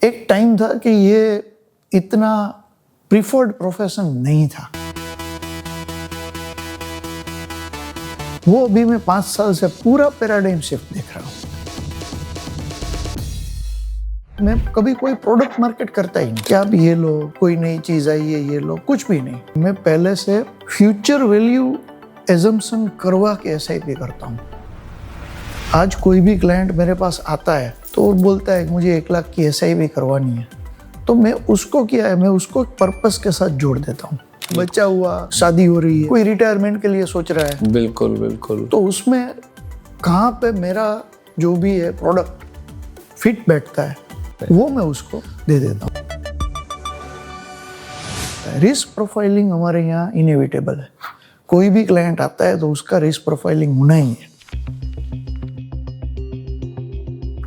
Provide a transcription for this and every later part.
एक टाइम था कि ये इतना प्रिफर्ड प्रोफेशन नहीं था। वो अभी मैं 5 साल से पूरा पैराडाइम शिफ्ट देख रहा हूँ। मैं कभी कोई प्रोडक्ट मार्केट करता ही नहीं कि आप ये लो, कोई नई चीज आई है ये लो, कुछ भी नहीं। मैं पहले से फ्यूचर वैल्यू एजम्पशन करवा के एसआईपी करता हूँ। आज कोई भी क्लाइंट मेरे पास आता है तो वो बोलता है मुझे 1 लाख की एसआईपी करवानी है, तो मैं उसको क्या है, मैं उसको पर्पस के साथ जोड़ देता हूँ। बच्चा हुआ, शादी हो रही है, कोई रिटायरमेंट के लिए सोच रहा है, बिल्कुल बिल्कुल, तो उसमें कहाँ पे मेरा जो भी है प्रोडक्ट फिट बैठता है वो मैं उसको दे देता हूँ। रिस्क प्रोफाइलिंग हमारे यहाँ इनएविटेबल है। कोई भी क्लाइंट आता है तो उसका रिस्क प्रोफाइलिंग होना ही है।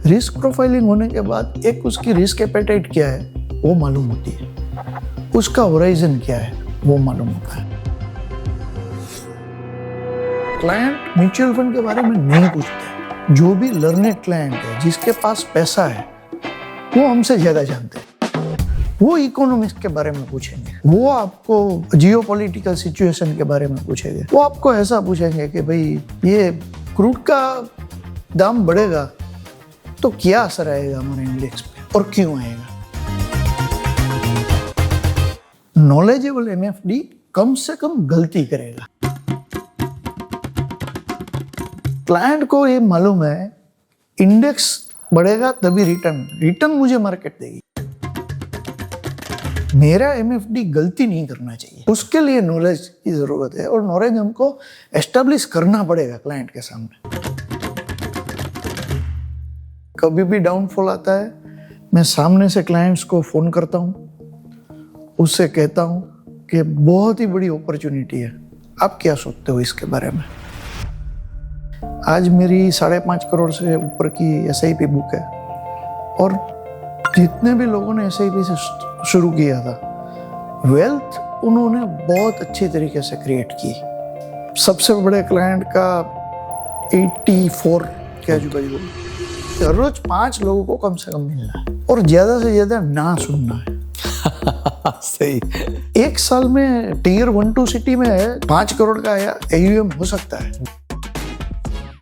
रिस्क प्रोफाइलिंग होने के बाद एक उसकी रिस्क एपेटाइट क्या है वो मालूम होती है, उसका होराइजन क्या है वो मालूम होता है। क्लाइंट म्यूचुअल फंड के बारे में नहीं पूछते। जो भी लर्नेड क्लाइंट है, जिसके पास पैसा है, वो हमसे ज्यादा जानते हैं। वो इकोनॉमिक्स के बारे में पूछेंगे, वो आपको जियोपॉलिटिकल सिचुएशन के बारे में पूछेंगे, वो आपको ऐसा पूछेंगे कि भाई ये क्रूड का दाम बढ़ेगा तो क्या असर आएगा हमारे इंडेक्स पे और क्यों आएगा। नॉलेजेबल एमएफडी कम से कम गलती करेगा। क्लाइंट को ये मालूम है इंडेक्स बढ़ेगा तभी रिटर्न मुझे मार्केट देगी। मेरा एमएफडी गलती नहीं करना चाहिए, उसके लिए नॉलेज की जरूरत है और नॉलेज हमको एस्टेब्लिश करना पड़ेगा क्लाइंट के सामने। कभी भी डाउनफॉल आता है, मैं सामने से क्लाइंट्स को फोन करता हूँ, उससे कहता हूँ कि बहुत ही बड़ी अपॉर्चुनिटी है, आप क्या सोचते हो इसके बारे में। आज मेरी 5.5 करोड़ से ऊपर की एसआईपी बुक है और जितने भी लोगों ने एसआईपी से शुरू किया था, वेल्थ उन्होंने बहुत अच्छी तरीके से क्रिएट की। सबसे बड़े क्लाइंट का 84 के आजू बाजू, हर रोज 5 लोगों को कम से कम मिलना है और ज्यादा से ज्यादा ना सुनना है। सही। एक साल में टीयर 1-2 सिटी में 5 करोड़ का एयूएम हो सकता है।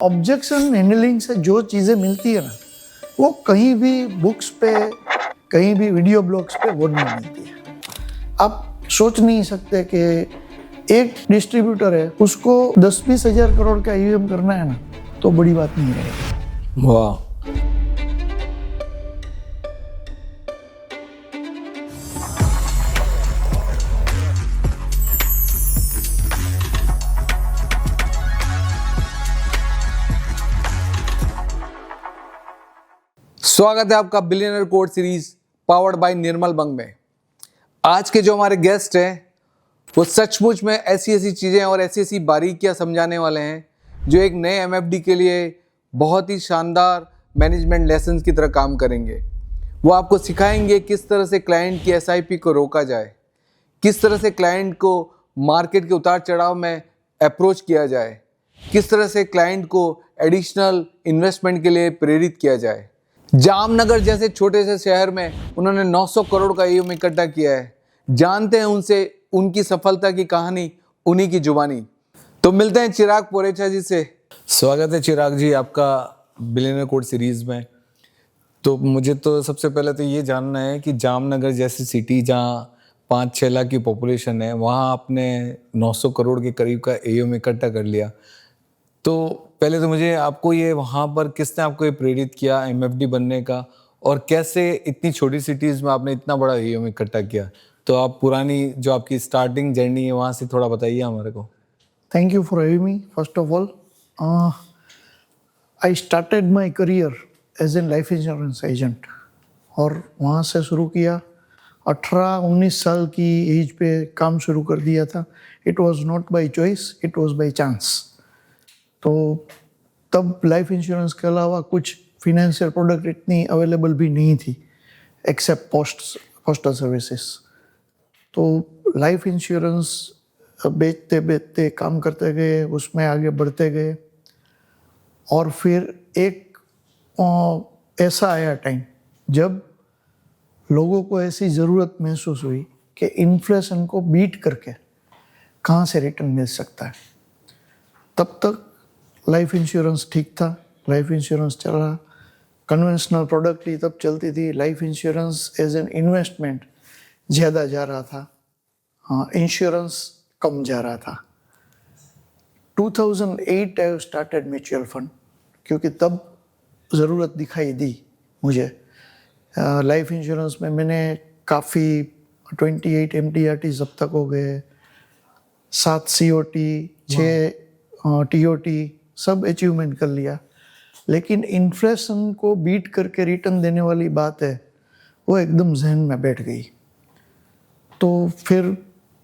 ऑब्जेक्शन हैंडलिंग से जो चीजें मिलती है ना, वो कहीं भी बुक्स पे, कहीं भी वीडियो ब्लॉग्स पे वो नहीं मिलती है। आप सोच नहीं सकते कि एक डिस्ट्रीब्यूटर है, उसको 10-20 हजार करोड़ का एयूएम करना है ना, तो बड़ी बात नहीं रहेगी। वाह। स्वागत है आपका billionaire code series powered by Nirmal Bang में। आज के जो हमारे गेस्ट हैं वो सचमुच में ऐसी ऐसी चीज़ें और ऐसी ऐसी बारीकियां समझाने वाले हैं जो एक नए एमएफडी के लिए बहुत ही शानदार मैनेजमेंट लेसन्स की तरह काम करेंगे। वो आपको सिखाएंगे किस तरह से क्लाइंट की एसआईपी को रोका जाए, किस तरह से क्लाइंट को मार्केट के उतार चढ़ाव में अप्रोच किया जाए, किस तरह से क्लाइंट को एडिशनल इन्वेस्टमेंट के लिए प्रेरित किया जाए। जामनगर जैसे छोटे से शहर में उन्होंने 900 करोड़ का एयूएम इकट्ठा किया है। जानते हैं उनसे उनकी सफलता की कहानी, उन्हीं की जुबानी। तो मिलते हैं चिराग पोरेचा जी से। स्वागत है चिराग जी आपका बिलियनर कोड सीरीज में। तो मुझे तो सबसे पहले तो ये जानना है कि जामनगर जैसी सिटी जहाँ 5-6 लाख की पॉपुलेशन है, वहाँ आपने 900 करोड़ के करीब का एयूएम इकट्ठा कर लिया। तो पहले तो मुझे आपको ये वहाँ पर किसने आपको ये प्रेरित किया एमएफडी बनने का, और कैसे इतनी छोटी सिटीज़ में आपने इतना बड़ा एयूएम इकट्ठा किया। तो आप पुरानी जो आपकी स्टार्टिंग जर्नी है वहाँ से थोड़ा बताइए हमारे को। Thank you for having me. First of all, I started my career as an life insurance agent और वहाँ से शुरू किया। 18-19 साल की एज पे काम शुरू कर दिया था। It was not by choice, it was by chance. तो तब लाइफ इंश्योरेंस के अलावा कुछ फिनेंशियल प्रोडक्ट इतनी अवेलेबल भी नहीं थी एक्सेप्ट पोस्टल सर्विसेज। तो लाइफ इंश्योरेंस बेचते बेचते काम करते गए, उसमें आगे बढ़ते गए और फिर एक ऐसा आया टाइम जब लोगों को ऐसी ज़रूरत महसूस हुई कि इन्फ्लेशन को बीट करके कहाँ से रिटर्न मिल सकता है। तब तक लाइफ इंश्योरेंस ठीक था, लाइफ इंश्योरेंस चल रहा, कन्वेंशनल प्रोडक्ट ही तब चलती थी, life insurance as an investment ज़्यादा जा रहा था, हाँ इंश्योरेंस कम जा रहा था। 2008 आई स्टार्टेड म्यूचुअल फंड, क्योंकि तब ज़रूरत दिखाई दी मुझे। लाइफ इंश्योरेंस में मैंने काफ़ी 28 MDRTs अब तक हो गए, 7 COT, 6 TOT सब अचीवमेंट कर लिया। लेकिन इन्फ्लेशन को बीट करके रिटर्न देने वाली बात है, वो एकदम जहन में बैठ गई। तो फिर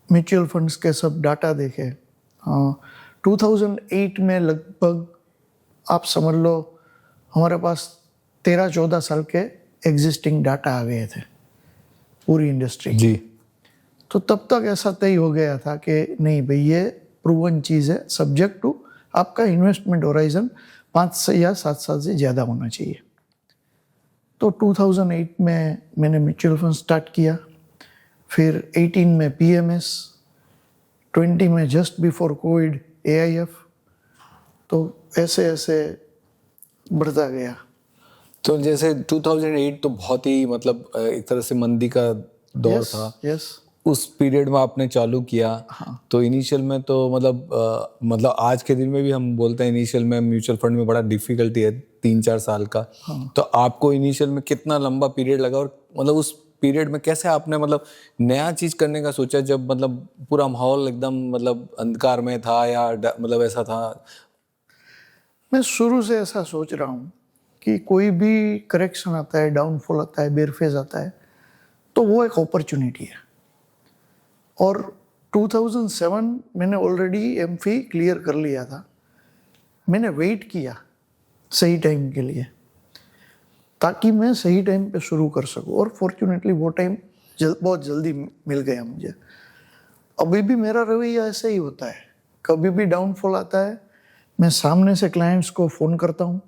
म्यूचुअल फंड्स के सब डाटा देखे। 2008 में लगभग आप समझ लो हमारे पास 13-14 साल के एग्जिस्टिंग डाटा आ गए थे पूरी इंडस्ट्री जी। तो तब तक ऐसा तय हो गया था कि नहीं भाई ये प्रूवन चीज़ है, सब्जेक्ट टू आपका इन्वेस्टमेंट होराइजन 5 से या 7 साल से ज़्यादा होना चाहिए। तो 2008 में मैंने म्यूचुअल फंड स्टार्ट किया, फिर 18 में PMS, 20 में जस्ट बिफोर कोविड AIF, तो ऐसे ऐसे बढ़ता गया। तो जैसे 2008 तो बहुत ही मतलब एक तरह से मंदी का दौर था। यस उस पीरियड में आपने चालू किया। तो इनिशियल में तो मतलब आज के दिन में भी हम बोलते हैं इनिशियल में म्यूचुअल फंड में बड़ा डिफिकल्टी है 3-4 साल का। तो आपको इनिशियल में कितना लंबा पीरियड लगा और मतलब उस पीरियड में कैसे आपने मतलब नया चीज करने का सोचा जब मतलब पूरा माहौल एकदम मतलब अंधकार में था या मतलब ऐसा था? मैं शुरू से ऐसा सोच रहा हूँ कि कोई भी करेक्शन आता है, डाउनफॉल आता है, बेयर फेज आता है, तो वो एक अपॉर्चुनिटी है। और 2007 मैंने ऑलरेडी MFI क्लियर कर लिया था। मैंने वेट किया सही टाइम के लिए ताकि मैं सही टाइम पे शुरू कर सकूं, और फॉर्चुनेटली वो टाइम बहुत जल्दी मिल गया मुझे। अभी भी मेरा रवैया ऐसे ही होता है, कभी भी डाउनफॉल आता है मैं सामने से क्लाइंट्स को फ़ोन करता हूँ,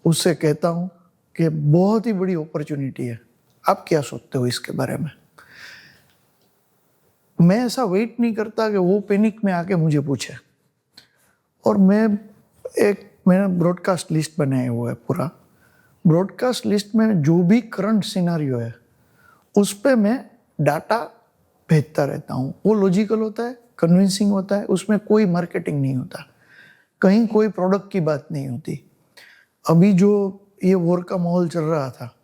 उससे कहता हूँ कि बहुत ही बड़ी अपॉर्चुनिटी है, आप क्या सोचते हो इसके बारे में। मैं ऐसा वेट नहीं करता कि वो पैनिक में आके मुझे पूछे। और मैंने ब्रॉडकास्ट लिस्ट बनाया हुआ है पूरा। ब्रॉडकास्ट लिस्ट में जो भी करंट सिनारियो है उस पे मैं डाटा भेजता रहता हूँ। वो लॉजिकल होता है, कन्विंसिंग होता है, उसमें कोई मार्केटिंग नहीं होता, कहीं कोई प्रोडक्ट की बात नहीं होती। अभी जो ये वॉर का माहौल चल रहा था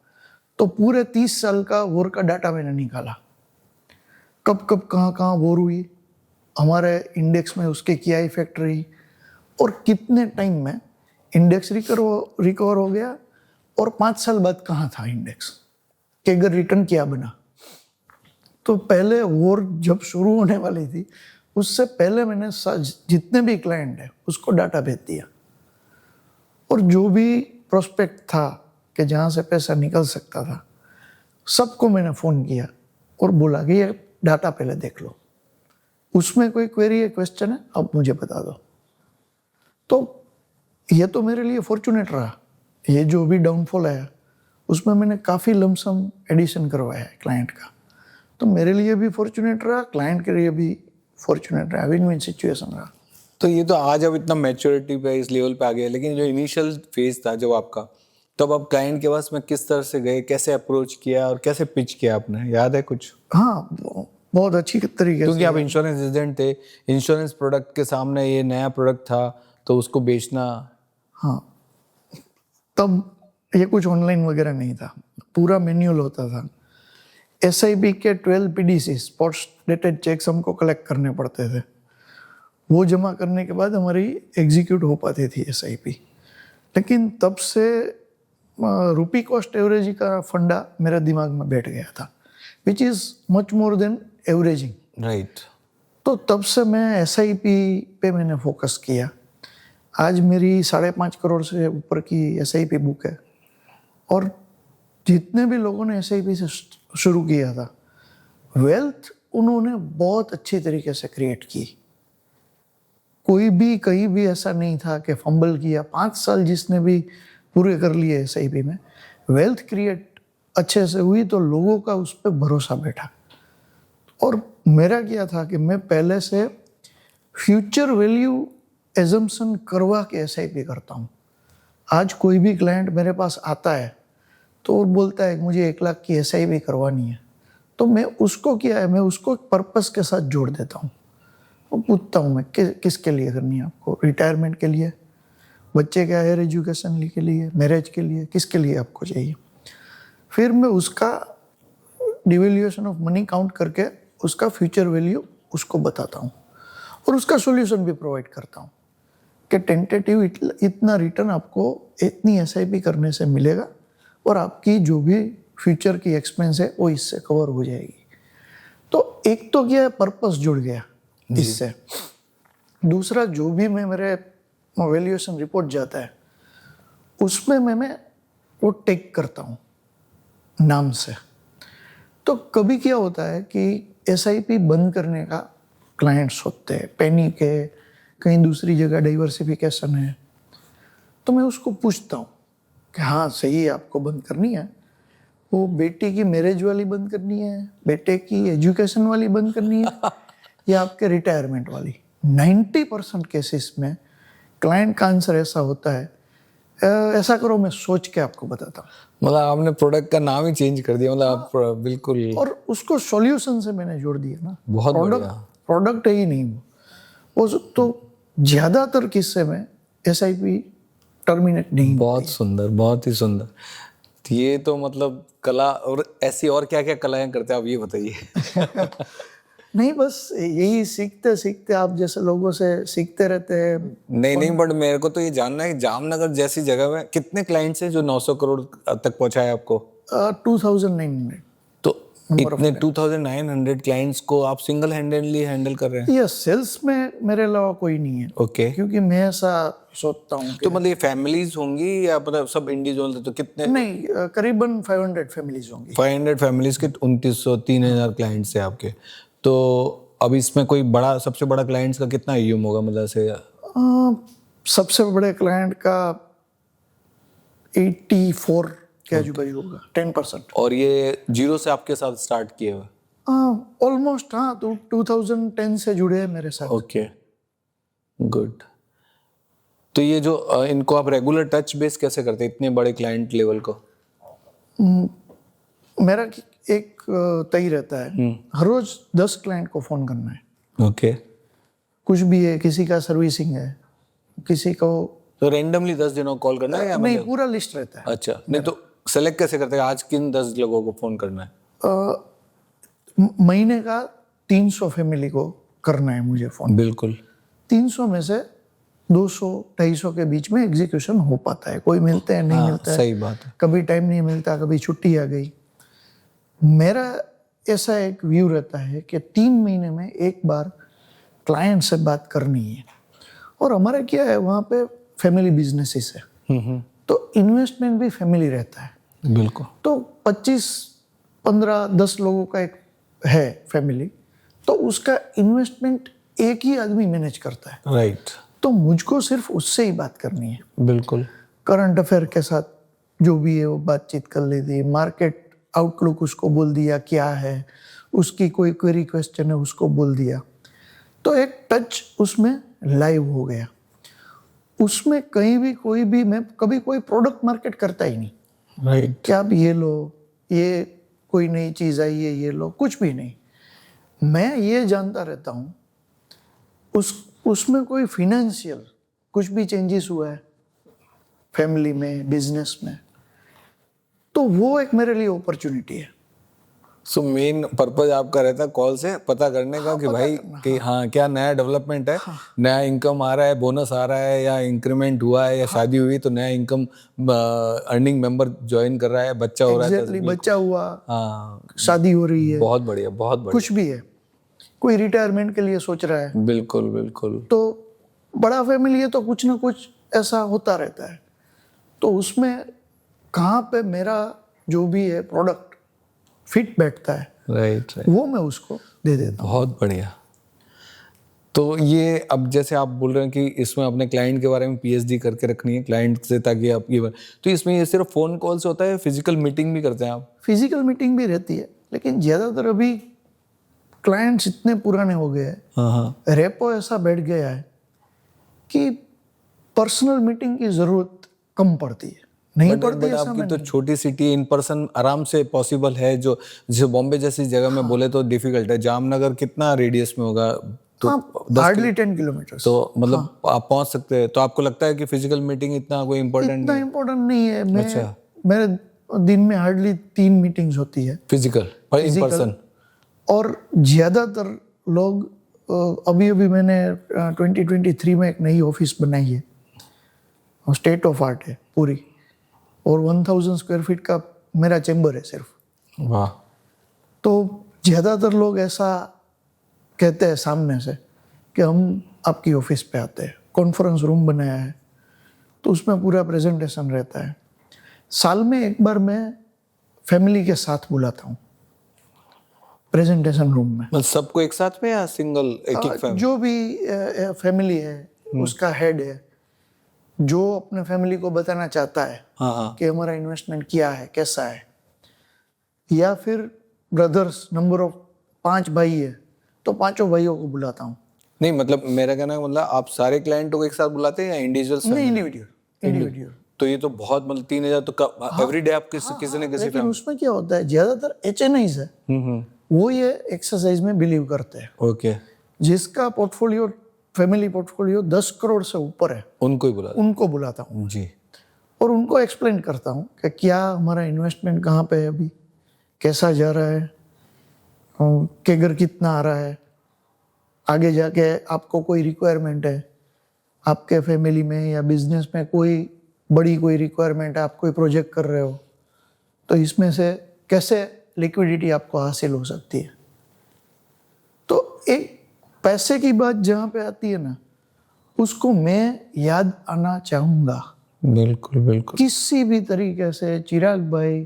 तो पूरे 30 साल का वॉर का डाटा मैंने निकाला, कब कब कहाँ कहाँ वॉर हुई, हमारे इंडेक्स में उसके क्या इफेक्ट रही, और कितने टाइम में इंडेक्स रिकवर हो गया, और 5 साल बाद कहाँ था इंडेक्स, कि अगर रिटर्न क्या बना। तो पहले वॉर जब शुरू होने वाली थी उससे पहले मैंने जितने भी क्लाइंट है उसको डाटा भेज दिया, और जो भी प्रोस्पेक्ट था कि जहाँ से पैसा निकल सकता था सबको मैंने फ़ोन किया और बोला कि ये डाटा पहले देख लो, उसमें कोई क्वेरी है, क्वेश्चन है, अब मुझे बता दो। तो ये तो मेरे लिए फॉर्चुनेट रहा। ये जो भी डाउनफॉल आया उसमें मैंने काफ़ी लमसम एडिशन करवाया है क्लाइंट का, तो मेरे लिए भी फॉर्चुनेट रहा, क्लाइंट के लिए भी फॉर्चुनेट रहा, विन विन सिचुएशन रहा। तो ये तो आज अब इतना मैच्योरिटी पे इस लेवल पे आ गया, लेकिन जो इनिशियल फेज था जब आपका, तब आप क्लाइंट के पास में किस तरह से गए, कैसे अप्रोच किया और कैसे पिच किया आपने, याद है कुछ? हाँ, बहुत अच्छी तरीके क्योंकि से। आप इंश्योरेंस एजेंट थे, इंश्योरेंस प्रोडक्ट के सामने ये नया प्रोडक्ट था तो उसको बेचना। हाँ, तब ये कुछ ऑनलाइन वगैरह नहीं था, पूरा मैन्युअल होता था। SIP के 12 PDC स्पॉट्स डेटेड चेक्स हमको कलेक्ट करने पड़ते थे, वो जमा करने के बाद हमारी एग्जीक्यूट हो पाती थी SIP। लेकिन तब से रुपी कॉस्ट एवरेज का फंडा मेरे दिमाग में बैठ गया था, which is much more than averaging. Right. तो तब से मैं SIP पे मैंने फोकस किया। आज मेरी 5.5 करोड़ से ऊपर की SIP बुक है, और जितने भी लोगों ने SIP से शुरू किया था, वेल्थ उन्होंने बहुत अच्छी तरीके से क्रिएट की। कोई भी कहीं भी ऐसा नहीं था कि फंबल किया। 5 साल जिसने भी पूरे कर लिए SIP में, वेल्थ क्रिएट अच्छे से हुई तो लोगों का उस पर भरोसा बैठा। और मेरा क्या था कि मैं पहले से फ्यूचर वैल्यू एजम्पशन करवा के SIP करता हूँ। आज कोई भी क्लाइंट मेरे पास आता है तो वो बोलता है मुझे 1 लाख की SIP करवानी है, तो मैं उसको क्या है, मैं उसको पर्पस के साथ जोड़ देता हूँ। वो पूछता हूँ मैं किसके लिए करनी है आपको, रिटायरमेंट के लिए, बच्चे के हायर एजुकेशन के लिए, मैरिज के लिए, किसके लिए आपको चाहिए। फिर मैं उसका डिवेल्यूएशन ऑफ मनी काउंट करके उसका फ्यूचर वैल्यू उसको बताता हूँ और उसका सॉल्यूशन भी प्रोवाइड करता हूँ कि टेंटेटिव इतना रिटर्न आपको इतनी SIP करने से मिलेगा और आपकी जो भी फ्यूचर की एक्सपेंस है वो इससे कवर हो जाएगी। तो एक तो क्या पर्पस जुड़ गया इससे। दूसरा, जो भी मैं मेरे वैल्यूएशन रिपोर्ट जाता है उसमें मैं वो टेक करता हूँ नाम से। तो कभी क्या होता है कि SIP बंद करने का क्लाइंट्स होते हैं, पैनिक है, कहीं दूसरी जगह डाइवर्सिफिकेशन है, तो मैं उसको पूछता हूँ कि हाँ सही है, आपको बंद करनी है, वो बेटी की मैरिज वाली बंद करनी है, बेटे की एजुकेशन वाली बंद करनी है या आपके रिटायरमेंट वाली। 90% केसेस में क्लाइंट का आंसर ऐसा होता है, ऐसा करो मैं सोच के आपको बताता हूँ। मतलब आपने प्रोडक्ट का नाम ही चेंज कर दिया, मतलब आप बिल्कुल। और उसको सॉल्यूशन से मैंने जोड़ दिया ना, बहुत बढ़िया। प्रोडक्ट है ही नहीं वो तो ज्यादातर किस्से में SIP टर्मिनेट नहीं। बहुत सुंदर, बहुत ही सुंदर। तो ये तो मतलब कला, और ऐसी और क्या क्या कलाएं करते हैं आप ये बताइए। नहीं, बस यही सीखते सीखते आप जैसे लोगों से सीखते रहते हैं। नहीं, बट मेरे को तो ये जानना है कि जामनगर जैसी जगह में कितने क्लाइंट्स हैं जो 900 करोड़ तक पहुंचाए आपको? 2900। तो इतने 2900 क्लाइंट्स को आप सिंगल हैंडेडली हैंडल कर रहे हैं? ये सेल्स में मेरे अलावा कोई नहीं है। ओके। क्योंकि मैं ऐसा सोचता हूँ तो मतलब ये फैमिलीज होंगी या मतलब सब इंडिविजुअल? तो कितने? नहीं, करीबन 500 फैमिलीज होंगी। 500 फैमिलीज के 2900 3000 क्लाइंट्स है आपके। तो अब इसमें कोई बड़ा, सबसे बड़ा क्लाइंट्स का कितना AUM होगा मतलब से? सबसे बड़े क्लाइंट का 84 के आजू बाजू होगा, 10%। और ये जीरो से आपके साथ स्टार्ट किए हुए? ऑलमोस्ट हाँ, तो 2010 से जुड़े हैं मेरे साथ। Okay, good. तो ये जो इनको आप रेगुलर टच बेस कैसे करते हैं इतने बड़े क्लाइंट लेवल को? मेरा एक तय रहता है, हर रोज 10 क्लाइंट को फोन करना है। ओके। कुछ भी है, किसी का सर्विसिंग है, किसी को तो रैंडमली 10 दिनों कॉल करना है या नहीं, मतलब? पूरा लिस्ट रहता है। अच्छा, नहीं तो सेलेक्ट कैसे करते हैं आज किन 10 लोगों को फोन करना है? महीने का 300 फैमिली को करना है मुझे फोन। बिल्कुल। 300 में से 200-250 के बीच में एग्जीक्यूशन हो पाता है। कोई मिलते हैं, नहीं मिलता है, सही बात है। कभी टाइम नहीं मिलता, कभी छुट्टी आ गई। मेरा ऐसा एक व्यू रहता है कि 3 महीने में एक बार क्लाइंट से बात करनी है। और हमारा क्या है, वहाँ पे फैमिली बिजनेसेस है, तो इन्वेस्टमेंट भी फैमिली रहता है। बिल्कुल। तो 25, 15, 10 लोगों का एक है फैमिली, तो उसका इन्वेस्टमेंट एक ही आदमी मैनेज करता है। राइट। तो मुझको सिर्फ उससे ही बात करनी है। बिल्कुल। करंट अफेयर के साथ जो भी है वो बातचीत कर लेती, मार्केट आउटलुक उसको बोल दिया क्या है, उसकी कोई क्वेरी क्वेश्चन है उसको बोल दिया, तो एक टच उसमें लाइव हो गया। उसमें कहीं भी कोई भी, मैं कभी कोई प्रोडक्ट मार्केट करता ही नहीं। राइट। क्या आप ये लो, ये कोई नई चीज़ आई है ये लो, कुछ भी नहीं। मैं ये जानता रहता हूँ उसमें कोई फिनेंशियल कुछ भी चेंजेस हुआ है फैमिली में, बिजनेस में, तो वो एक मेरे लिए अपॉर्चुनिटी है। सो मेन पर्पज आपका रहता है कॉल से पता करने का कि भाई कि हाँ क्या नया डेवलपमेंट है, नया इनकम आ रहा है, बोनस आ रहा है, या इंक्रीमेंट हुआ है, या शादी हुई तो नया इनकम अर्निंग मेंबर ज्वाइन कर रहा है, बच्चा हो रहा है। एग्जैक्टली, बच्चा हुआ, हाँ, शादी हो रही है, बहुत बढ़िया, बहुत बढ़िया। कुछ भी है, कोई रिटायरमेंट के लिए सोच रहा है। बिल्कुल बिल्कुल। तो बड़ा फैमिली है तो कुछ ना कुछ ऐसा होता रहता है। तो उसमें कहाँ पे मेरा जो भी है प्रोडक्ट फिट बैठता है, राइट राइट, वो मैं उसको दे देता हूँ। बहुत बढ़िया। तो ये अब जैसे आप बोल रहे हैं कि इसमें अपने क्लाइंट के बारे में पीएचडी करके रखनी है क्लाइंट से, ताकि आप ये तो इसमें ये सिर्फ फोन कॉल से होता है, फिजिकल मीटिंग भी करते हैं आप? फिजिकल मीटिंग भी रहती है, लेकिन ज़्यादातर अभी क्लाइंट्स इतने पुराने हो गए हैं, हाँ, रेपो ऐसा बैठ गया है कि पर्सनल मीटिंग की ज़रूरत कम पड़ती है। नहीं पड़ती ऐसा आपकी मैं तो छोटी सिटी, इन पर्सन आराम से पॉसिबल है। जो जैसे बॉम्बे जैसी जगह में बोले तो डिफिकल्ट है। जामनगर कितना रेडियस में होगा? तो हार्डली 10 किलोमीटर। तो मतलब आप पहुंच सकते हैं। तो आपको लगता है कि फिजिकल मीटिंग इतना कोई इम्पोर्टेंट इतना इम्पोर्टेंट नहीं है। अच्छा। मेरे दिन में हार्डली 3 मीटिंग्स होती है फिजिकल और इन पर्सन। और ज़्यादातर लोग अभी मैंने 2023 में एक नई ऑफिस बनाई है, स्टेट ऑफ आर्ट है पूरी, और 1000 स्क्वायर फीट का मेरा चेम्बर है सिर्फ। वाह। तो ज़्यादातर लोग ऐसा कहते हैं सामने से कि हम आपकी ऑफिस पे आते हैं। कॉन्फ्रेंस रूम बनाया है तो उसमें पूरा प्रेजेंटेशन रहता है। साल में एक बार मैं फैमिली के साथ बुलाता हूँ प्रेजेंटेशन रूम में। मतलब सबको एक साथ में या सिंगल एक एक फैमिली? जो भी फैमिली है उसका हेड है, जो अपने फैमिली को बताना चाहता है हाँ। कि हमारा इन्वेस्टमेंट क्या है, कैसा है, या फिर ब्रदर्स, नंबर ऑफ 5 भाई है तो 5 भाइयों को बुलाता हूँ। नहीं, मतलब मेरा कहना है, मतलब आप सारे क्लाइंटों को एक साथ बुलाते हैं या इंडिविजुअल? नहीं, इंडिविजुअल। तो ये तो बहुत, मतलब 3000 तो एवरी डे आप किसी न किसी लेकिन उसमें क्या होता है, ज्यादातर HNIs है, वो ये एक्सरसाइज में बिलीव करते हैं। ओके। जिसका पोर्टफोलियो, फैमिली पोर्टफोलियो 10 करोड़ से ऊपर है, उनको बुलाता हूँ जी। और उनको एक्सप्लेन करता हूँ कि क्या हमारा इन्वेस्टमेंट कहाँ पे है अभी, कैसा जा रहा है, कैगर कितना आ रहा है, आगे जाके आपको कोई रिक्वायरमेंट है आपके फैमिली में या बिजनेस में, कोई बड़ी कोई रिक्वायरमेंट है, आप कोई प्रोजेक्ट कर रहे हो तो इसमें से कैसे लिक्विडिटी आपको हासिल हो सकती है। तो एक पैसे की बात जहाँ पे आती है ना, उसको मैं याद आना चाहूँगा। बिल्कुल बिल्कुल। किसी भी तरीके से चिराग भाई,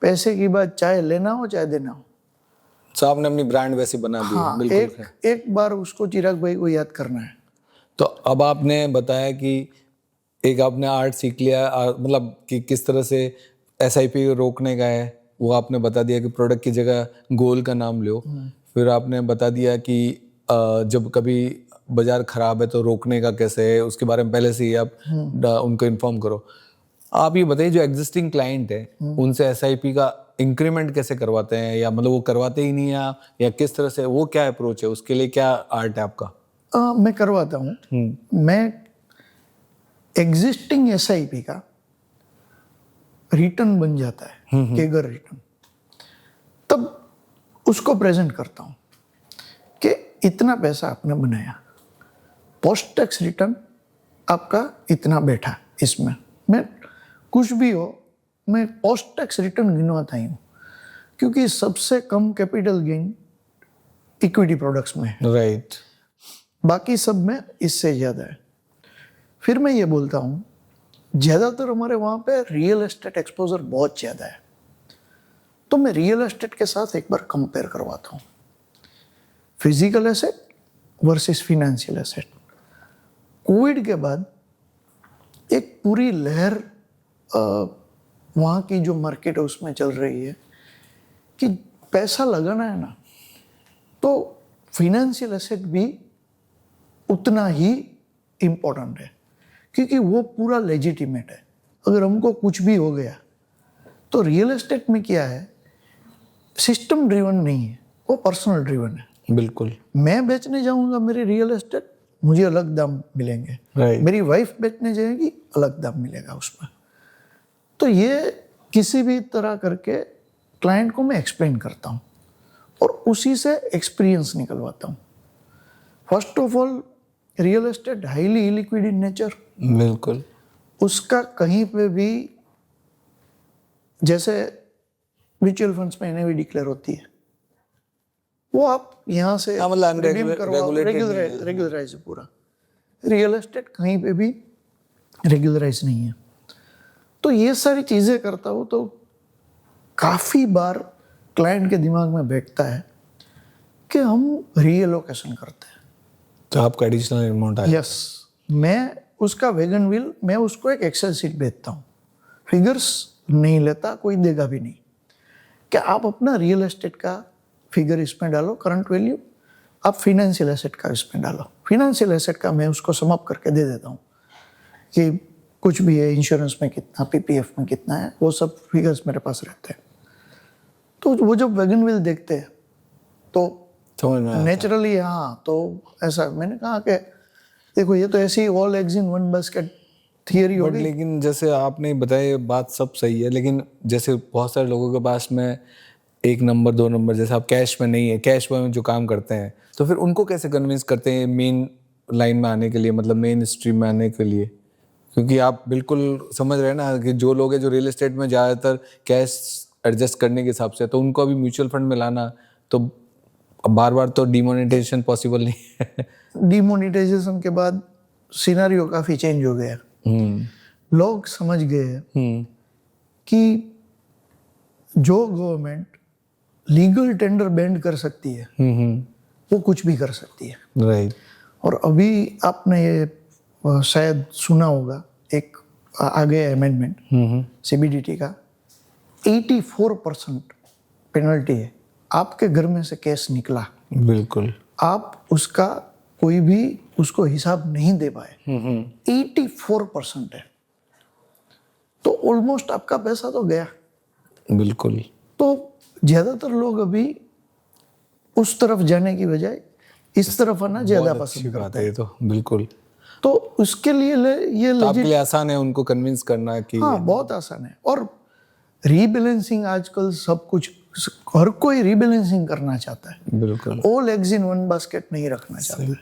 पैसे की बात चाहे लेना हो चाहे देना हो, तो आपने अपनी ब्रांड वैसे बना दी। हाँ, बिल्कुल। एक बार उसको चिराग भाई को याद करना है। तो अब आपने बताया कि एक आपने आर्ट सीख लिया, मतलब कि किस तरह से SIP रोकने का है वो आपने बता दिया कि प्रोडक्ट की जगह गोल का नाम लो। फिर आपने बता दिया कि जब कभी बाजार खराब है तो रोकने का कैसे है, उसके बारे में पहले से ही आप उनको इन्फॉर्म करो। आप ये बताइए, जो एग्जिस्टिंग क्लाइंट है उनसे SIP का इंक्रीमेंट कैसे करवाते हैं, या मतलब वो करवाते ही नहीं है, या किस तरह से, वो क्या अप्रोच है, उसके लिए क्या आर्ट है आपका? मैं करवाता हूँ। मैं एग्जिस्टिंग SIP का रिटर्न बन जाता है, केगर रिटर्न, तब उसको प्रेजेंट करता हूँ कि इतना पैसा आपने बनाया, पोस्ट टैक्स रिटर्न आपका इतना बैठा, इसमें मैं कुछ भी हो मैं पोस्ट टैक्स रिटर्न गिनवाता ही हूँ, क्योंकि सबसे कम कैपिटल गेन इक्विटी प्रोडक्ट्स में है। राइट। बाकी सब में इससे ज़्यादा है। फिर मैं ये बोलता हूँ, ज़्यादातर हमारे वहाँ पे रियल एस्टेट एक्सपोजर बहुत ज़्यादा है, तो मैं रियल एस्टेट के साथ एक बार कंपेयर करवाता हूँ, physical asset versus financial asset. Covid के बाद एक पूरी लहर वहाँ की जो मार्केट है उसमें चल रही है कि पैसा लगाना है ना तो फिनेंशियल एसेट भी उतना ही इम्पोर्टेंट है, क्योंकि वो पूरा लेजिटिमेट है। अगर हमको कुछ भी हो गया तो रियल एस्टेट में क्या है, सिस्टम ड्रिवन नहीं है, वो पर्सनल ड्रिवन है। बिल्कुल। मैं बेचने जाऊंगा मेरे रियल एस्टेट, मुझे अलग दाम मिलेंगे। Right. मेरी वाइफ बेचने जाएगी, अलग दाम मिलेगा उसमें। तो ये किसी भी तरह करके क्लाइंट को मैं एक्सप्लेन करता हूँ और उसी से एक्सपीरियंस निकलवाता हूँ। First of all, real estate highly illiquid in nature. बिल्कुल। उसका कहीं पे भी, जैसे म्यूचुअल फंड्स में NAV डिक्लेयर होती है, वो आप यहाँ से रिडीम करवाओ, रेगुलराइज है पूरा। रियल एस्टेट कहीं पे भी रेगुलराइज नहीं है। तो ये सारी चीज़ें करता हूँ तो काफ़ी बार क्लाइंट के दिमाग में बैठता है कि हम रीएलोकेशन करते हैं। तो आपका एडिशनल अमाउंट आया। यस, मैं उसका वैगन व्हील, मैं उसको एक एक्सेल शीट भेजता हूँ, फिगर्स नहीं लेता, कोई देगा भी नहीं, कि आप अपना रियल एस्टेट का फिगर इसमें डालो, करंट वैल्यू, आप फिनेंशियल एसेट का इसमें डालो। फिनेंशियल एसेट का मैं उसको सम अप करके दे देता हूँ कि कुछ भी है, इंश्योरेंस में कितना, पीपीएफ में कितना है, वो सब फिगर्स मेरे पास रहते हैं। तो वो जब वैगन व्हील देखते हैं तो समझ में आता है। नेचुरली, हाँ, तो ऐसा मैंने कहा कि देखो ये तो ऐसी all eggs in one basket theory हो बट गई। लेकिन जैसे आपने बताया ये बात सब सही है, लेकिन जैसे बहुत सारे लोगों के पास में 1 नंबर 2 नंबर, जैसे आप कैश में नहीं है, कैश में जो काम करते हैं, तो फिर उनको कैसे कन्विंस करते हैं मेन लाइन में आने के लिए, मतलब मेन स्ट्रीम में आने के लिए? क्योंकि आप बिल्कुल समझ रहे हैं ना कि जो लोग हैं जो रियल एस्टेट में ज़्यादातर कैश एडजस्ट करने के हिसाब से, तो उनको अभी म्यूचुअल फंड में लाना तो बार बार तो डिमोनेटाइजेशन पॉसिबल नहीं है। डिमोनेटाइजेशन के बाद सिनारियो काफी चेंज हो गया। लोग समझ गए हैं कि जो गवर्नमेंट लीगल टेंडर बैंड कर सकती है वो कुछ भी कर सकती है। राइट। और अभी आपने ये शायद सुना होगा, एक आ गया अमेंडमेंट सीबीडीटी का, 84% पेनल्टी है। आपके घर में से कैश निकला, बिल्कुल, आप उसका कोई भी उसको हिसाब नहीं दे पाए, 84% है, तो ऑलमोस्ट आपका पैसा तो गया। बिल्कुल। तो ज्यादातर लोग अभी उस तरफ जाने की बजाय इस तरफ आना ज्यादा बहुत अच्छी पसंद बात करते है हैं। ये तो, बिल्कुल। तो उसके लिए ये तो आपके लिए आसान है उनको कन्विंस करना कि हाँ, बहुत आसान है। और रीबैलेंसिंग आजकल सब कुछ, हर कोई रीबैलेंसिंग करना चाहता है, बिल्कुल। All eggs in one basket नहीं रखना चाहता है।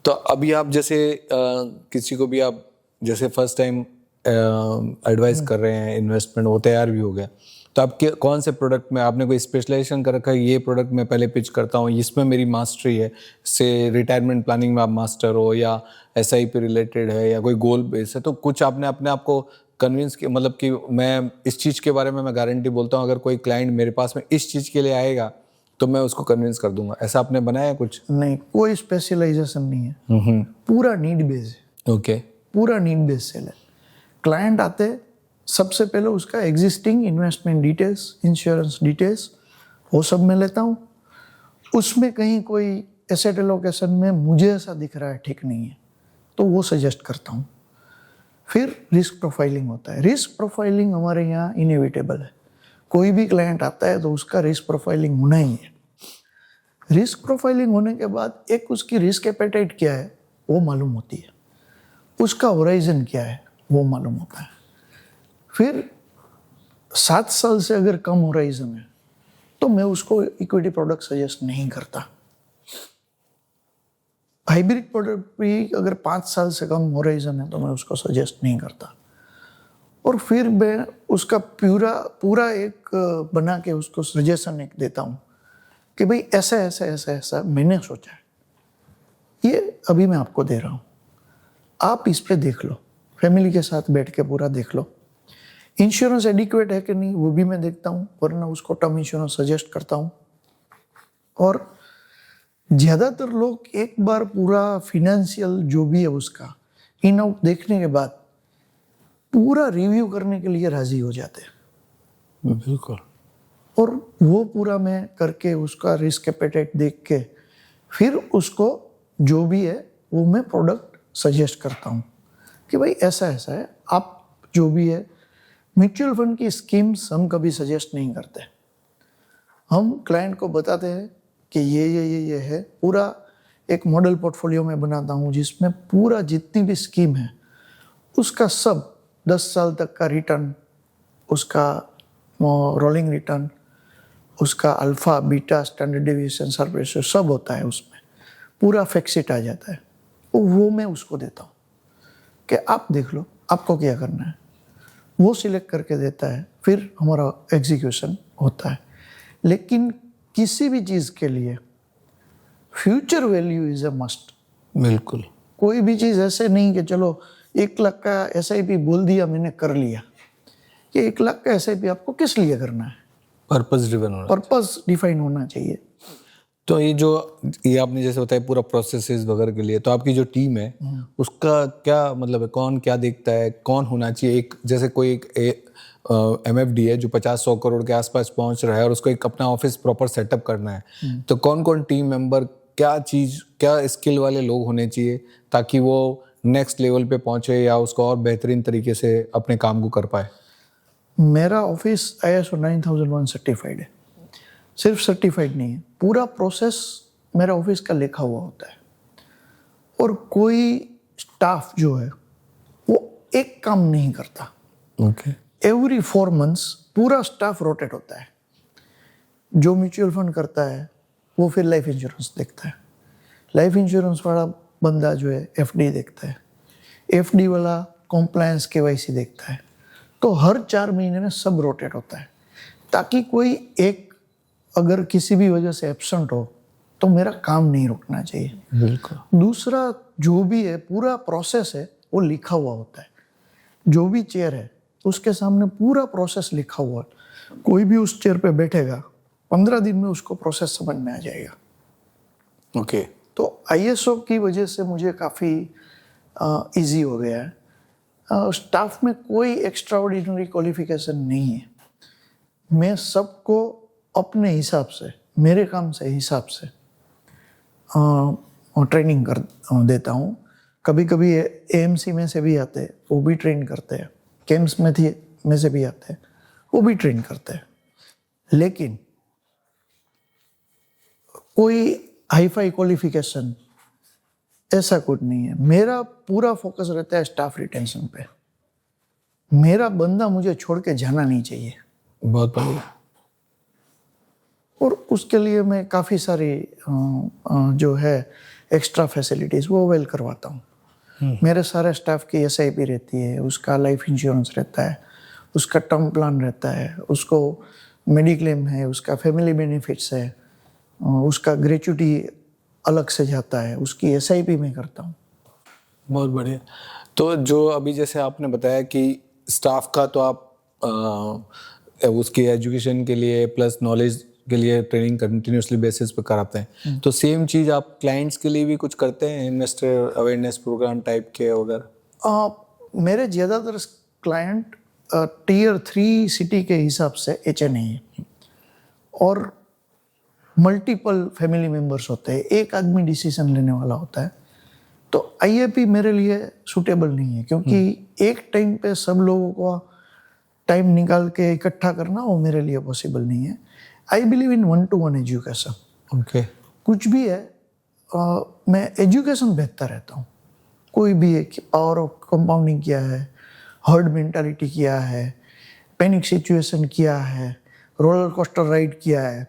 तो अभी आप जैसे किसी को भी आप जैसे फर्स्ट टाइम एडवाइस कर रहे हैं, इन्वेस्टमेंट वो तैयार भी हो गया, तो आप कौन से प्रोडक्ट में आपने कोई स्पेशलाइजेशन कर रखा है, ये प्रोडक्ट मैं पहले पिच करता हूँ, इसमें मेरी मास्टरी है, से रिटायरमेंट प्लानिंग में आप मास्टर हो, या एसआईपी रिलेटेड है, या कोई गोल बेस है, तो कुछ आपने अपने आप को कन्विंस किया, मतलब कि मैं इस चीज़ के बारे में मैं गारंटी बोलता हूँ, अगर कोई क्लाइंट मेरे पास में इस चीज़ के लिए आएगा तो मैं उसको कन्विंस कर दूंगा, ऐसा आपने बनाया कुछ? नहीं, कोई स्पेशलाइजेशन नहीं है, पूरा नीड बेस है। ओके। पूरा नीड बेस सेल है। क्लाइंट आते सबसे पहले उसका existing investment details, insurance details, वो सब मैं लेता हूँ। उसमें कहीं कोई एसेट एलोकेशन में मुझे ऐसा दिख रहा है ठीक नहीं है तो वो सजेस्ट करता हूँ। फिर रिस्क प्रोफाइलिंग होता है। रिस्क प्रोफाइलिंग हमारे यहाँ इनएविटेबल है, कोई भी क्लाइंट आता है तो उसका रिस्क प्रोफाइलिंग होना ही है। रिस्क प्रोफाइलिंग होने के बाद एक उसकी रिस्क एपेटाइट क्या है वो मालूम होती है, उसका होराइजन क्या है वो मालूम होता है। फिर 7 साल से अगर कम होराइजन है तो मैं उसको इक्विटी प्रोडक्ट सजेस्ट नहीं करता। हाइब्रिड प्रोडक्ट भी अगर 5 साल से कम होराइजन है तो मैं उसको सजेस्ट नहीं करता। और फिर मैं उसका पूरा एक बना के उसको सजेशन एक देता हूँ कि भाई ऐसा ऐसा ऐसा ऐसा मैंने सोचा है, ये अभी मैं आपको दे रहा हूँ, आप इस पे देख लो, फैमिली के साथ बैठ के पूरा देख लो। इंश्योरेंस एडिक्वेट है कि नहीं वो भी मैं देखता हूँ, वरना उसको टर्म इंश्योरेंस सजेस्ट करता हूँ। और ज़्यादातर लोग एक बार पूरा फिनेंशियल जो भी है उसका इन आउट देखने के बाद पूरा रिव्यू करने के लिए राजी हो जाते हैं। बिल्कुल। और वो पूरा मैं करके उसका रिस्क एपेटाइट देख के फिर उसको जो भी है वो मैं प्रोडक्ट सजेस्ट करता हूँ कि भाई ऐसा ऐसा है, आप जो भी है। म्यूचुअल फंड की स्कीम्स हम कभी सजेस्ट नहीं करते, हम क्लाइंट को बताते हैं कि ये है। पूरा एक मॉडल पोर्टफोलियो में बनाता हूँ जिसमें पूरा जितनी भी स्कीम है उसका सब 10 साल तक का रिटर्न, उसका रोलिंग रिटर्न, उसका alpha beta standard deviation surplus सब होता है, उसमें पूरा फैक्ट आ जाता है। तो वो मैं उसको देता हूँ कि आप देख लो आपको क्या करना है, वो सिलेक्ट करके देता है, फिर हमारा एग्जीक्यूशन होता है। लेकिन किसी भी चीज़ के लिए future value is a must. बिल्कुल। कोई भी चीज़ ऐसे नहीं कि चलो 1 लाख का एसआईपी बोल दिया मैंने कर लिया, कि 1 लाख का एसआईपी आपको किस लिए करना है, पर्पस ड्रिवन होना। पर्पस डिफाइन होना चाहिए। तो ये आपने जैसे बताया पूरा प्रोसेसेस वगैरह के लिए, तो आपकी जो टीम है उसका क्या मतलब है, कौन क्या देखता है, कौन होना चाहिए? एक जैसे कोई एक MFD है जो 50-100 करोड़ के आसपास पहुंच रहा है और उसको एक अपना ऑफिस प्रॉपर सेटअप करना है, तो कौन कौन टीम मेंबर, क्या स्किल वाले लोग होने चाहिए ताकि वो नेक्स्ट लेवल पे पहुंचे या उसको और बेहतरीन तरीके से अपने काम को कर पाए? मेरा ऑफिस ISO 9001 सर्टिफाइड है। सिर्फ सर्टिफाइड नहीं है, पूरा प्रोसेस मेरा ऑफिस का लिखा हुआ होता है। और कोई स्टाफ जो है वो एक काम नहीं करता। ओके। एवरी 4 मंथ्स पूरा स्टाफ रोटेट होता है। जो म्यूचुअल फंड करता है वो फिर लाइफ इंश्योरेंस देखता है, लाइफ इंश्योरेंस वाला बंदा जो है FD देखता है, FD वाला कॉम्प्लायंस KYC देखता है। तो हर 4 महीने में सब रोटेट होता है, ताकि कोई एक अगर किसी भी वजह से एब्सेंट हो तो मेरा काम नहीं रुकना चाहिए। बिल्कुल। दूसरा, जो भी है पूरा प्रोसेस है वो लिखा हुआ होता है। जो भी चेयर है उसके सामने पूरा प्रोसेस लिखा हुआ है। कोई भी उस चेयर पे बैठेगा 15 दिन में उसको प्रोसेस समझ में आ जाएगा। ओके। तो ISO की वजह से मुझे काफ़ी इजी हो गया है। स्टाफ में कोई एक्स्ट्रा ऑर्डिनरी क्वालिफिकेशन नहीं है। मैं सबको अपने हिसाब से, मेरे काम से हिसाब से ट्रेनिंग कर देता हूँ। कभी कभी AMC में से भी आते हैं, वो भी ट्रेन करते हैं। केम्स में से भी आते हैं, वो भी ट्रेन करते हैं। लेकिन कोई हाई-फाई क्वालिफिकेशन ऐसा कुछ नहीं है। मेरा पूरा फोकस रहता है स्टाफ रिटेंशन पे। मेरा बंदा मुझे छोड़ के जाना नहीं चाहिए। बहुत बढ़िया। और उसके लिए मैं काफ़ी सारी जो है एक्स्ट्रा फैसिलिटीज़ वो अवेल करवाता हूँ। मेरे सारे स्टाफ की SIP रहती है, उसका लाइफ इंश्योरेंस रहता है, उसका टर्म प्लान रहता है, उसको मेडिक्लेम है, उसका फैमिली बेनिफिट्स है, उसका ग्रेच्युटी अलग से जाता है, उसकी SIP में करता हूँ। बहुत बढ़िया। तो जो अभी जैसे आपने बताया कि स्टाफ का तो आप उसकी एजुकेशन के लिए प्लस नॉलेज के लिए ट्रेनिंग कंटिन्यूसली बेसिस पे कराते हैं, तो सेम चीज़ आप क्लाइंट्स के लिए भी कुछ करते हैं, इन्वेस्टर अवेयरनेस प्रोग्राम टाइप के वगैरह? मेरे ज़्यादातर क्लाइंट Tier 3 सिटी के हिसाब से HNA है और मल्टीपल फैमिली मेम्बर्स होते हैं। एक आदमी डिसीजन लेने वाला होता है। तो IAP मेरे लिए सूटेबल नहीं है, क्योंकि एक टाइम पे सब लोगों को टाइम निकाल के इकट्ठा करना वो मेरे लिए पॉसिबल नहीं है। I believe in 1-to-1 education. Okay. कुछ भी है, मैं एजुकेशन बेचता रहता हूँ। कोई भी है, पावर ऑफ कंपाउंडिंग क्या है, हर्ड मेंटालिटी क्या है, पैनिक सिचुएशन क्या है, रोलर कोस्टर राइड क्या है।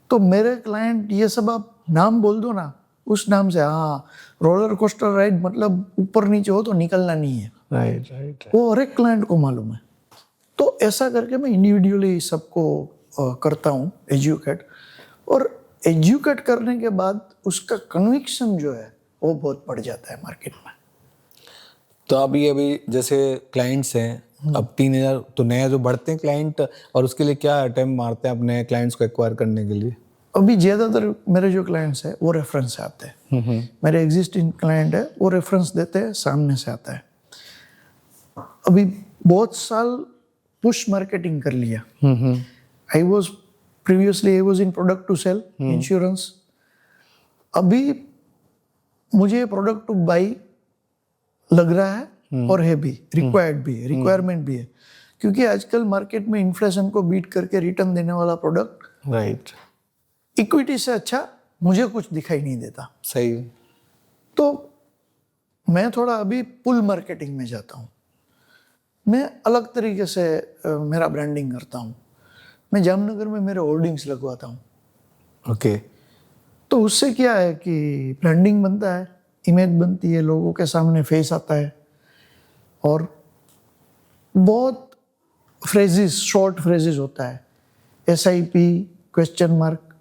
तो मेरे क्लाइंट ये सब आप नाम बोल दो ना, उस नाम से, हाँ रोलर कोस्टर राइड मतलब ऊपर नीचे हो तो निकलना नहीं है। राइट। वो हर एक क्लाइंट को मालूम है। तो ऐसा करके मैं इंडिविजुअली सबको करता हूँ एजुकेट। और एजुकेट करने के बाद उसका कन्विक्शन जो है वो बहुत बढ़ जाता है मार्केट में। तो अभी जैसे क्लाइंट्स हैं, अब 3000 तो नया जो बढ़ते हैं क्लाइंट, और उसके लिए क्या अटेम्प्ट मारते हैं अपने क्लाइंट्स को एक्वायर करने के लिए? अभी ज़्यादातर मेरे जो क्लाइंट्स हैं वो रेफरेंस से आते हैं। मेरे एग्जिस्टिंग क्लाइंट है वो रेफरेंस देते हैं, सामने से आता है। अभी बहुत साल पुश मार्केटिंग कर लिया। I was in product to sell insurance. अभी मुझे प्रोडक्ट टू बाई लग रहा है और है भी, रिक्वायर्ड भी है, रिक्वायरमेंट भी है, क्योंकि आजकल मार्केट में इन्फ्लेशन को बीट करके रिटर्न देने वाला प्रोडक्ट, राइट, इक्विटी से अच्छा मुझे कुछ दिखाई नहीं देता। सही। तो मैं थोड़ा अभी पुल मार्केटिंग में जाता हूँ। मैं अलग तरीके से मेरा ब्रांडिंग करता हूँ। मैं जामनगर में मेरे होर्डिंग्स लगवाता हूँ। ओके। तो उससे क्या है कि ब्रांडिंग बनता है, इमेज बनती है, लोगों के सामने फेस आता है, और बहुत फ्रेजेस, शॉर्ट फ्रेजेस होता है, SIP question mark,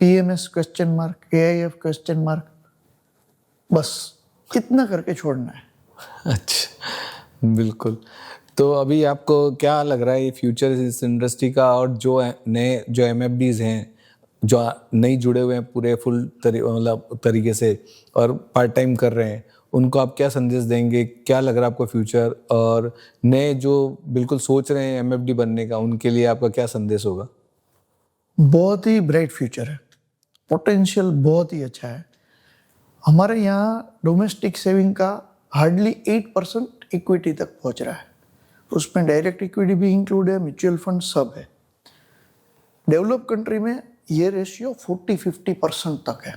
PMS question mark, AIF question mark, बस इतना करके छोड़ना है। अच्छा, बिल्कुल। तो अभी आपको क्या लग रहा है फ्यूचर इस इंडस्ट्री का, और जो नए जो MFDs हैं जो नहीं जुड़े हुए हैं पूरे फुल मतलब तरीके से और पार्ट टाइम कर रहे हैं, उनको आप क्या संदेश देंगे? क्या लग रहा है आपको फ्यूचर? और नए जो बिल्कुल सोच रहे हैं एमएफडी बनने का, उनके लिए आपका क्या संदेश होगा? बहुत ही ब्राइट फ्यूचर है, पोटेंशियल बहुत ही अच्छा है। हमारे यहाँ डोमेस्टिक सेविंग का हार्डली 8% इक्विटी तक पहुँच रहा है। उसमें डायरेक्ट इक्विटी भी इंक्लूड है, म्यूचुअल फंड सब है। डेवलप कंट्री में ये रेशियो 40-50% तक है।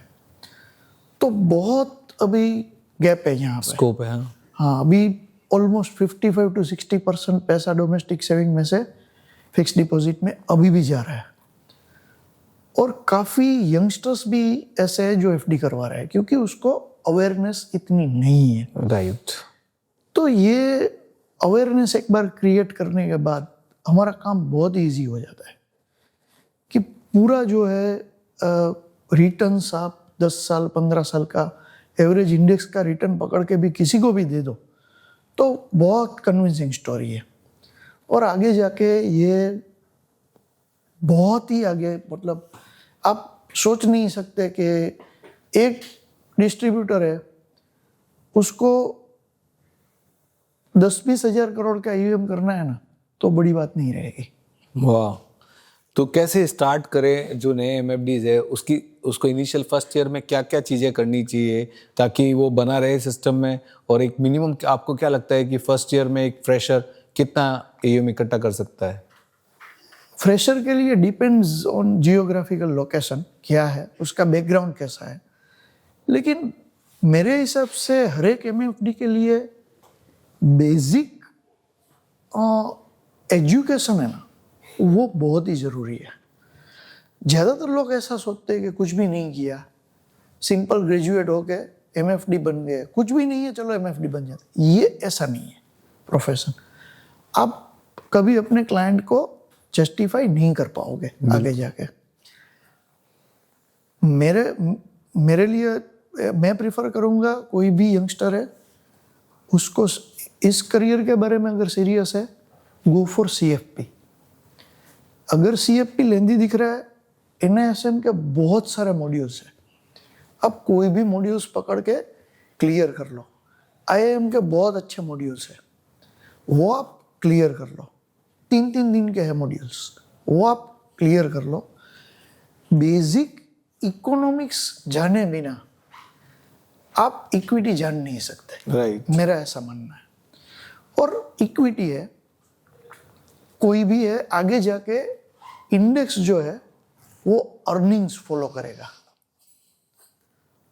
तो बहुत अभी गैप है यहाँ पे, स्कोप है। हाँ, हाँ अभी ऑलमोस्ट 55-60% पैसा डोमेस्टिक सेविंग में से फिक्स डिपॉजिट में अभी भी जा रहा है। और काफ़ी यंगस्टर्स भी ऐसे हैं जो एफडी करवा रहे हैं, क्योंकि उसको अवेयरनेस इतनी नहीं है। राइट। तो ये अवेयरनेस एक बार क्रिएट करने के बाद हमारा काम बहुत ईजी हो जाता है कि पूरा जो है रिटर्न्स आप 10 साल 15 साल का एवरेज इंडेक्स का रिटर्न पकड़ के भी किसी को भी दे दो तो बहुत कन्विंसिंग स्टोरी है। और आगे जाके ये बहुत ही आगे, मतलब आप सोच नहीं सकते कि एक डिस्ट्रीब्यूटर है, उसको 10-20 हजार करोड़ का ईवीएम करना है ना, तो बड़ी बात नहीं रहेगी। वाह। तो कैसे स्टार्ट करें जो नए एमएफडीज है, उसको इनिशियल फर्स्ट ईयर में क्या क्या चीज़ें करनी चाहिए ताकि वो बना रहे सिस्टम में? और एक मिनिमम आपको क्या लगता है कि फर्स्ट ईयर में एक फ्रेशर कितना एयूएम इकट्ठा कर सकता है? फ्रेशर के लिए डिपेंड्स ऑन जियोग्राफिकल लोकेशन क्या है, उसका बैकग्राउंड कैसा है। लेकिन मेरे हिसाब से हर एक एमएफडी के लिए बेसिक एजुकेशन है ना, वो बहुत ही ज़रूरी है। ज़्यादातर लोग ऐसा सोचते हैं कि कुछ भी नहीं किया, सिंपल ग्रेजुएट हो के एमएफडी बन गए, कुछ भी नहीं है चलो एमएफडी बन जाते। ये ऐसा नहीं है प्रोफेशन। आप कभी अपने क्लाइंट को जस्टिफाई नहीं कर पाओगे आगे जाके। मेरे लिए मैं प्रिफर करूँगा, कोई भी यंगस्टर है उसको इस करियर के बारे में अगर सीरियस है, गो फॉर सीएफपी। अगर सीएफपी लेंदी दिख रहा है, एनआईएसएम के बहुत सारे मॉड्यूल्स हैं, आप कोई भी मॉड्यूल्स पकड़ के क्लियर कर लो। आईआईएम के बहुत अच्छे मॉड्यूल्स हैं, वो आप क्लियर कर लो। 3-3 दिन के हैं मॉड्यूल्स, वो आप क्लियर कर लो। बेसिक इकोनॉमिक्स जाने बिना आप इक्विटी जान नहीं सकते। राइट। मेरा ऐसा मानना है। और इक्विटी है, कोई भी है, आगे जाके इंडेक्स जो है वो अर्निंग्स फॉलो करेगा।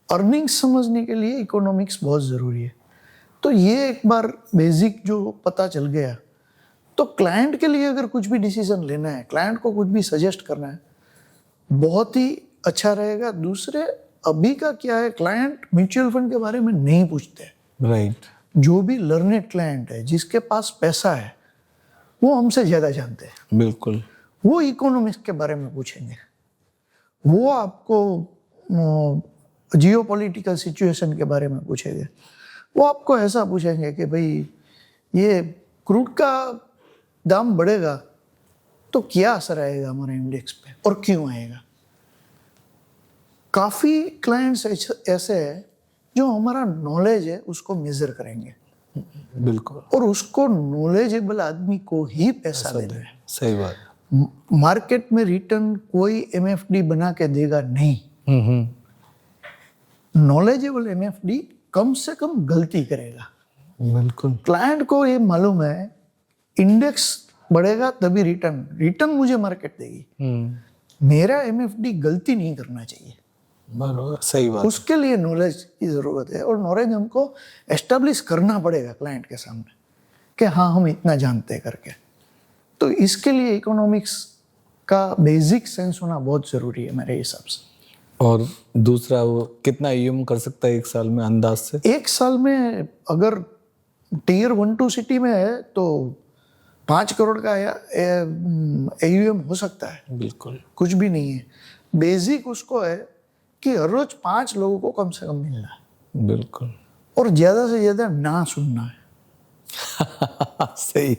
अर्निंग्स समझने के लिए इकोनॉमिक्स बहुत ज़रूरी है। तो ये एक बार बेसिक जो पता चल गया, तो क्लाइंट के लिए अगर कुछ भी डिसीजन लेना है, क्लाइंट को कुछ भी सजेस्ट करना है, बहुत ही अच्छा रहेगा। दूसरे अभी का क्या है, क्लाइंट म्यूचुअल फंड के बारे में नहीं पूछते। राइट। जो भी लर्नेड क्लाइंट है, जिसके पास पैसा है, वो हमसे ज़्यादा जानते हैं। बिल्कुल। वो इकोनॉमिक्स के बारे में पूछेंगे, वो आपको जियो पॉलिटिकल सिचुएशन के बारे में पूछेंगे, वो आपको ऐसा पूछेंगे कि भाई ये क्रूड का दाम बढ़ेगा तो क्या असर आएगा हमारे इंडेक्स पे और क्यों आएगा। काफ़ी क्लाइंट्स ऐसे हैं जो हमारा नॉलेज है उसको मेजर करेंगे। बिल्कुल। और उसको नॉलेजेबल आदमी को ही पैसा देना है। सही बात। मार्केट में रिटर्न कोई एमएफडी बना के देगा नहीं। नॉलेजेबल एमएफडी कम से कम गलती करेगा। बिल्कुल। क्लाइंट को ये मालूम है इंडेक्स बढ़ेगा तभी रिटर्न मुझे मार्केट देगी। मेरा एमएफडी गलती नहीं करना चाहिए। बराबर, सही बात। उसके लिए नॉलेज की ज़रूरत है, और नॉलेज हमको एस्टेब्लिश करना पड़ेगा क्लाइंट के सामने कि हाँ हम इतना जानते हैं करके। तो इसके लिए इकोनॉमिक्स का बेसिक सेंस होना बहुत ज़रूरी है मेरे हिसाब से। और दूसरा, वो कितना ईएम कर सकता है एक साल में अंदाज से? एक साल में अगर टीयर 1-2 सिटी में है तो 5 करोड़ का एयूएम हो सकता है। बिल्कुल। कुछ भी नहीं है। बेसिक उसको है कि हर रोज 5 लोगों को कम से कम मिलना है। बिल्कुल। और ज़्यादा से ज़्यादा ना सुनना है। सही।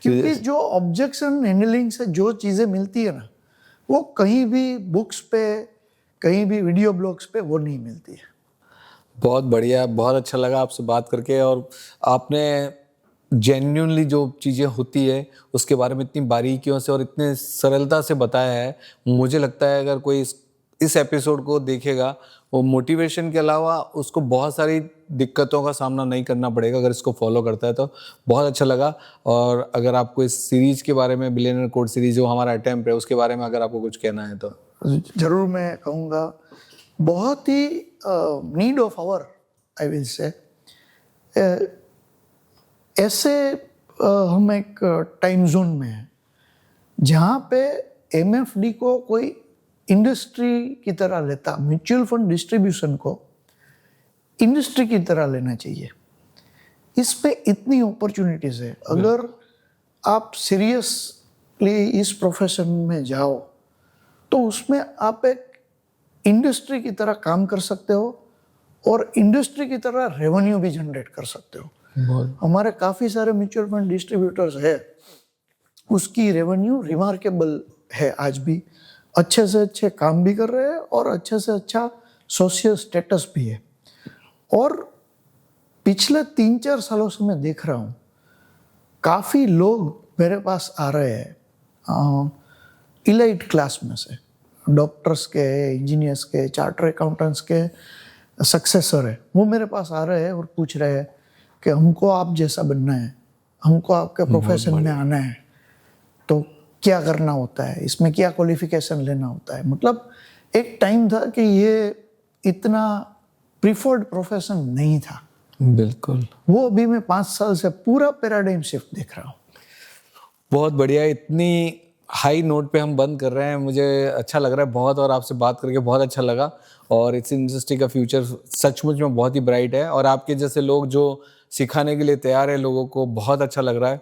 क्योंकि जो ऑब्जेक्शन हैंडलिंग से जो चीज़ें मिलती है ना, वो कहीं भी बुक्स पे, कहीं भी वीडियो ब्लॉग्स पे वो नहीं मिलती है। बहुत बढ़िया, बहुत अच्छा लगा आपसे बात करके, और आपने जेन्युइनली जो चीज़ें होती है उसके बारे में इतनी बारीकियों से और इतने सरलता से बताया है। मुझे लगता है अगर कोई इस एपिसोड को देखेगा, वो मोटिवेशन के अलावा उसको बहुत सारी दिक्कतों का सामना नहीं करना पड़ेगा अगर इसको फॉलो करता है तो। बहुत अच्छा लगा। और अगर आपको इस सीरीज़ के बारे में, बिलियनर कोड सीरीज़ जो हमारा अटेम्प्ट है उसके बारे में अगर आपको कुछ कहना है तो। जरूर मैं कहूँगा, बहुत ही need of hour, I will say. ऐसे हम एक टाइम जोन में हैं जहाँ पे एमएफडी को कोई इंडस्ट्री की तरह लेता, म्यूचुअल फंड डिस्ट्रीब्यूशन को इंडस्ट्री की तरह लेना चाहिए। इस पे इतनी अपॉर्चुनिटीज है, अगर आप सीरियसली इस प्रोफेशन में जाओ तो उसमें आप एक इंडस्ट्री की तरह काम कर सकते हो और इंडस्ट्री की तरह रेवेन्यू भी जनरेट कर सकते हो। हमारे काफ़ी सारे म्यूचुअल फंड डिस्ट्रीब्यूटर्स है, उसकी रेवेन्यू रिमार्केबल है, आज भी अच्छे से अच्छे काम भी कर रहे हैं और अच्छे से अच्छा सोशल स्टेटस भी है। और पिछले 3-4 सालों से मैं देख रहा हूँ काफ़ी लोग मेरे पास आ रहे हैं इलाइट क्लास में से, डॉक्टर्स के, इंजीनियर्स के, चार्टर अकाउंटेंट्स के सक्सेसर है, वो मेरे पास आ रहे हैं और पूछ रहे हैं कि हमको आप जैसा बनना है, हमको आपके प्रोफेशन में आना है, तो क्या करना होता है, इसमें क्या क्वालिफिकेशन लेना होता है। मतलब एक टाइम था कि ये इतना प्रिफर्ड प्रोफेशन नहीं था। बिल्कुल, वो अभी मैं 5 साल से पूरा पैराडाइम शिफ्ट देख रहा हूँ। बहुत बढ़िया। इतनी हाई नोट पे हम बंद कर रहे हैं, मुझे अच्छा लग रहा है बहुत, और आपसे बात करके बहुत अच्छा लगा। और इस इंडस्ट्री का फ्यूचर सचमुच में बहुत ही ब्राइट है, और आपके जैसे लोग जो सिखाने के लिए तैयार है लोगों को, बहुत अच्छा लग रहा है।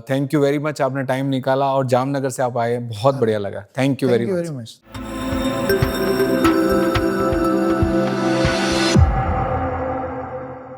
थैंक यू वेरी मच, आपने टाइम निकाला और जामनगर से आप आए, बहुत बढ़िया लगा। Thank you very much.